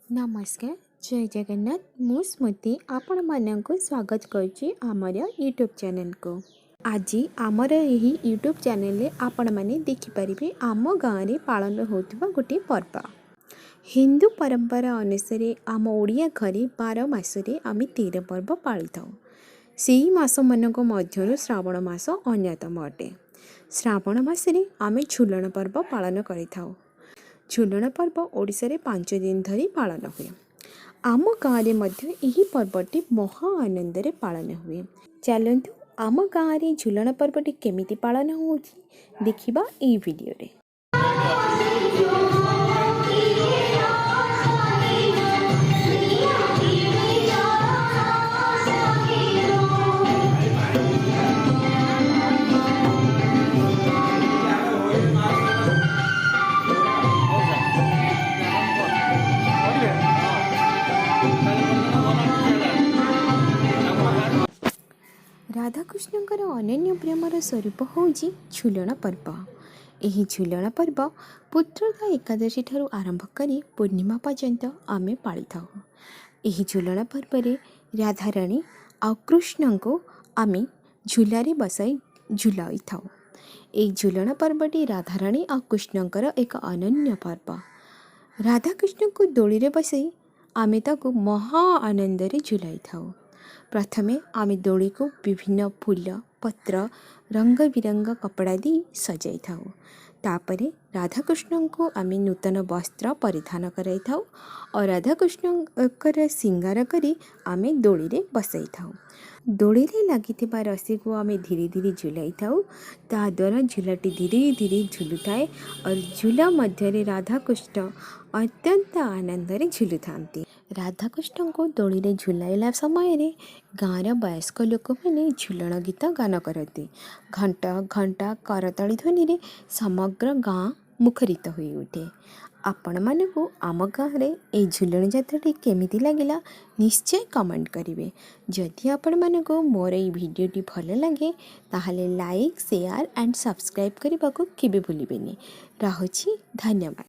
नमस्कार जय जगन्नाथ मु स्मृति आपण मानक स्वागत करुच्ची आमर यूट्यूब चैनल को। आज आमर यही यूट्यूब चैनल रे आपण माने देखिपारे आम गाँव में पालन होता गोटे पर्व। हिंदू परंपरा अनुसार आम ओडिया घरे 12 मासरे आम 13 पर्व पाली था। से मास मानक मध्य श्रावण मास अन्यतम अटे। श्रावण मासरे आम झुलन पर्व पालन करिथाउ। झुलन पर्व ओडिशा रे 5 दिन धरी पालन हुए। आम गाँव में यही पर्वटी महा आनंद रे पालन हुए। चलतु आम गाँव रे झुलन पर्वटी केमिति पालन होउछि देखिबा एई वीडियो रे। राधाकृष्णंकर अनन्य प्रेमर स्वरूप होउछि झुलन पर्व। यही झुलन पर्व पुत्रदा एकादशी ठारू आरंभ करी पूर्णिमा पर्यंत आमे पाली थाउ। यही झुलन पर्व रे राधाराणी आ कृष्ण को आमे झुलारे बसाई झुलाई थाउ। एक झुलन पर्वटी राधाराणी आ कृष्णंकर एक अनन्य पर्व। राधाकृष्ण को दोली रे बसाई आमे ताको महा आनंद रे झुलाई थाउ। प्रथमे आमे दोली को विभिन्न फूल पत्र रंग बिरंग कपड़ा दी सजाई थाउ। तापरे राधाकृष्ण को आमे नूतन वस्त्र परिधान कराई थाउ और राधाकृष्ण सिंगार करी आमे दोली रे बसाई थाउ। दोली रे लागिथिबा रस्सी को आमे धीरे धीरे झुलाई थाउ। ता द्वारा झुलाटी धीरे धीरे झुलुथाए और झुला मध्य रे राधाकृष्ण अत्यंत आनंद रे झुलुथांती। राधाकृष्ण को दोली रे झुलाइला समय रे गाँव वयस्क लोक मैंने झुलन गीत गान करते। घंटा घंटा करताली ध्वनि रे समग्र गाँ मुखरित होई उठे। आपण मानकु आम गाँव रे ए झुलन जात्राटी केमिति लागिला निश्चय कमेंट करिवे। जदि आपण मानकु मोर ए भिडियोटी भल लागे ताहले लाइक शेयर एंड सब्सक्राइब करने को केबे भूलिबेनी। रहुछि धन्यवाद।